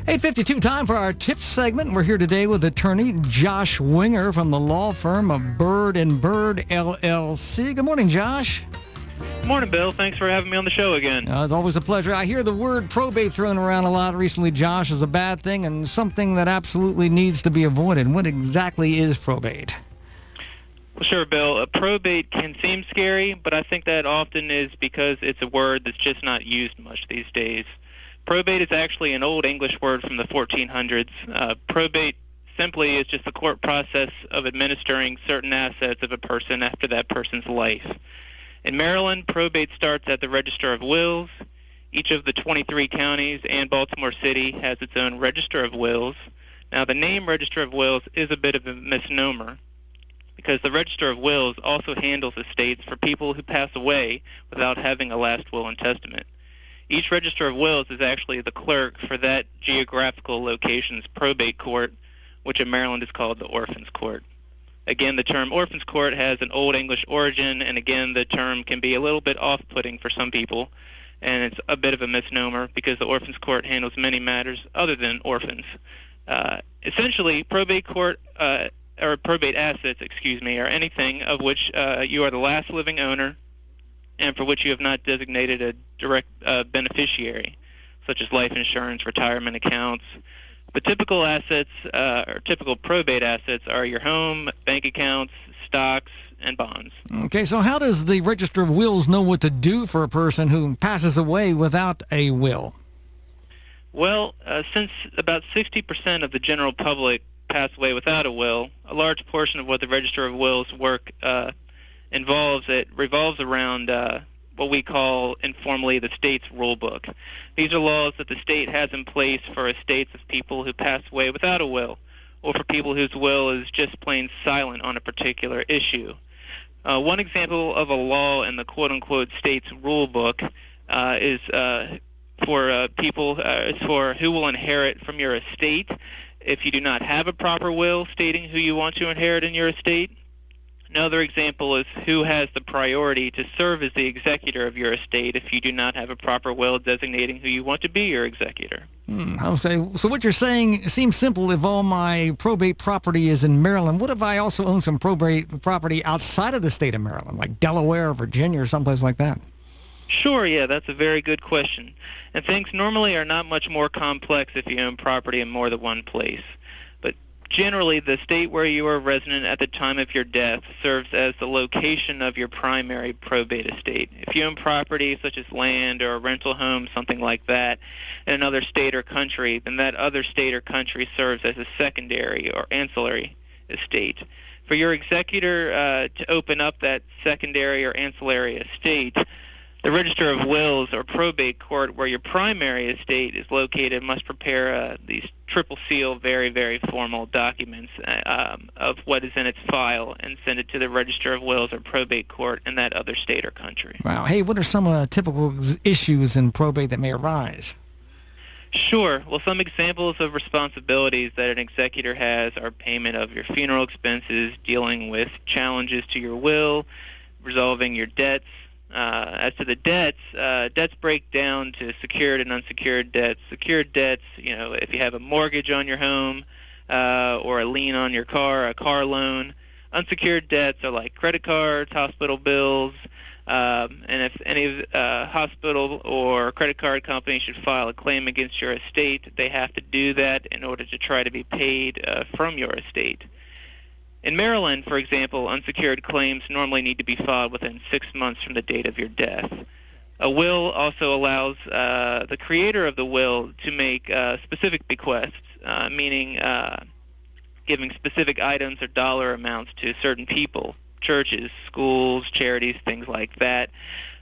8:52, time for our tips segment. We're here today with attorney Josh Winger from the law firm of Byrd & Byrd, LLC. Good morning, Josh. Good morning, Bill. Thanks for having me on the show again. It's always a pleasure. I hear the word probate thrown around a lot recently, Josh, as a bad thing and something that absolutely needs to be avoided. What exactly is probate? Well, sure, Bill. Probate can seem scary, but I think that often is because it's a word that's just not used much these days. Probate is actually an old English word from the 1400s. Probate simply is just the court process of administering certain assets of a person after that person's life. In Maryland, probate starts at the Register of Wills. Each of the 23 counties and Baltimore City has its own Register of Wills. Now, the name Register of Wills is a bit of a misnomer because the Register of Wills also handles estates for people who pass away without having a last will and testament. Each Register of Wills is actually the clerk for that geographical location's probate court, which in Maryland is called the Orphans Court. Again, the term Orphans Court has an Old English origin, and again, the term can be a little bit off-putting for some people, and it's a bit of a misnomer because the Orphans Court handles many matters other than orphans. Essentially, probate court, or probate assets, are anything of which you are the last living owner and for which you have not designated a direct beneficiary, such as life insurance, retirement accounts. The typical assets, or typical probate assets, are your home, bank accounts, stocks, and bonds. Okay, so how does the Register of Wills know what to do for a person who passes away without a will? Well, since about 60% of the general public pass away without a will, a large portion of what the Register of Wills work revolves around what we call informally the state's rule book. These are laws that the state has in place for estates of people who pass away without a will, or for people whose will is just plain silent on a particular issue. One example of a law in the quote-unquote state's rule book is for who will inherit from your estate if you do not have a proper will stating who you want to inherit in your estate. Another example is who has the priority to serve as the executor of your estate if you do not have a proper will designating who you want to be your executor. So what you're saying seems simple. If all my probate property is in Maryland, what if I also own some probate property outside of the state of Maryland, like Delaware or Virginia or someplace like that? Sure, yeah, that's a very good question. And things normally are not much more complex if you own property in more than one place. But generally, the state where you are resident at the time of your death serves as the location of your primary probate estate. If you own property such as land or a rental home, something like that, in another state or country, then that other state or country serves as a secondary or ancillary estate. For your executor to open up that secondary or ancillary estate, the Register of Wills or probate court where your primary estate is located must prepare these triple seal, very, very formal documents of what is in its file and send it to the Register of Wills or probate court in that other state or country. Wow. Hey, what are some typical issues in probate that may arise? Sure. Well, some examples of responsibilities that an executor has are payment of your funeral expenses, dealing with challenges to your will, resolving your debts. As to the debts, debts break down to secured and unsecured debts. Secured debts, if you have a mortgage on your home or a lien on your car, a car loan. Unsecured debts are like credit cards, hospital bills, and if any hospital or credit card company should file a claim against your estate, they have to do that in order to try to be paid from your estate. In Maryland, for example, unsecured claims normally need to be filed within 6 months from the date of your death. A will also allows the creator of the will to make specific bequests, meaning giving specific items or dollar amounts to certain people, churches, schools, charities, things like that.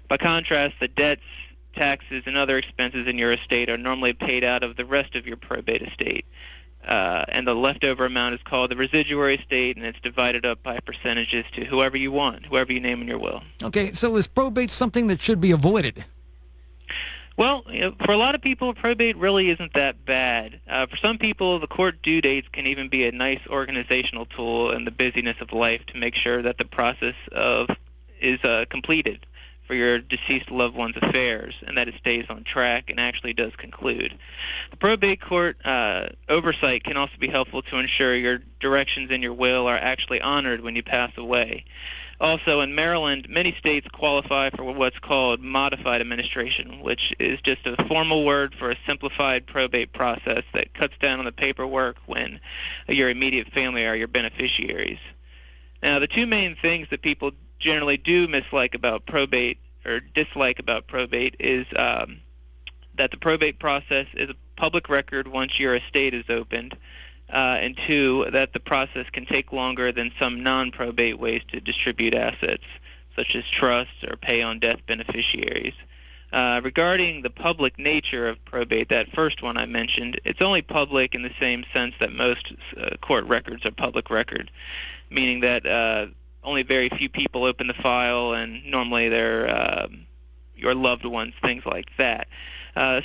By contrast, the debts, taxes, and other expenses in your estate are normally paid out of the rest of your probate estate. And the leftover amount is called the residuary estate, and it's divided up by percentages to whoever you want, whoever you name in your will. Okay, so is probate something that should be avoided? Well, for a lot of people, probate really isn't that bad. For some people, the court due dates can even be a nice organizational tool in the busyness of life to make sure that the process is completed for your deceased loved one's affairs, and that it stays on track and actually does conclude. The probate court oversight can also be helpful to ensure your directions in your will are actually honored when you pass away. Also, in Maryland, many states qualify for what's called modified administration, which is just a formal word for a simplified probate process that cuts down on the paperwork when your immediate family are your beneficiaries. Now, the two main things that people generally do dislike about probate is that the probate process is a public record once your estate is opened, and two, that the process can take longer than some non-probate ways to distribute assets, such as trusts or pay-on-death beneficiaries. Regarding the public nature of probate, that first one I mentioned, it's only public in the same sense that most court records are public record, meaning that only very few people open the file, and normally they're your loved ones, things like that.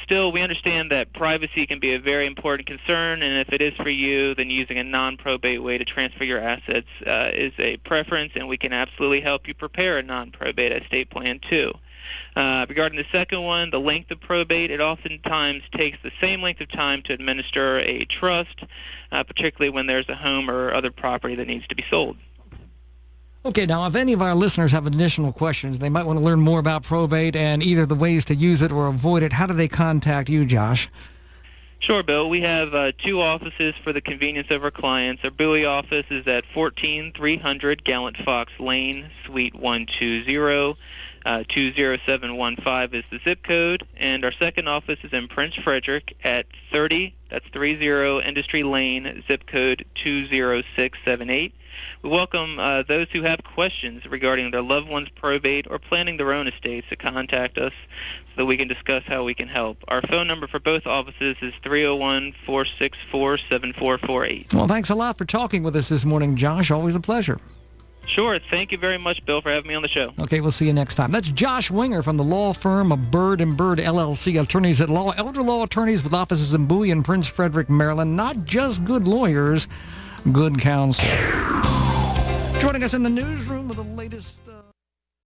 Still, we understand that privacy can be a very important concern, and if it is for you, then using a non-probate way to transfer your assets is a preference, and we can absolutely help you prepare a non-probate estate plan too. Regarding the second one, the length of probate, it oftentimes takes the same length of time to administer a trust, particularly when there's a home or other property that needs to be sold. Okay, now if any of our listeners have additional questions, they might want to learn more about probate and either the ways to use it or avoid it, how do they contact you, Josh? Sure, Bill. We have two offices for the convenience of our clients. Our Bowie office is at 14300 Gallant Fox Lane, Suite 120. 20715 is the zip code, and our second office is in Prince Frederick at 30 Industry Lane, zip code 20678. We welcome those who have questions regarding their loved one's probate or planning their own estates to contact us so that we can discuss how we can help. Our phone number for both offices is 301-464-7448. Well, thanks a lot for talking with us this morning, Josh. Always a pleasure. Sure. Thank you very much, Bill, for having me on the show. Okay, we'll see you next time. That's Josh Winger from the law firm of Byrd & Byrd, LLC, attorneys at law, elder law attorneys with offices in Bowie and Prince Frederick, Maryland. Not just good lawyers, good counsel. Joining us in the newsroom with the latest...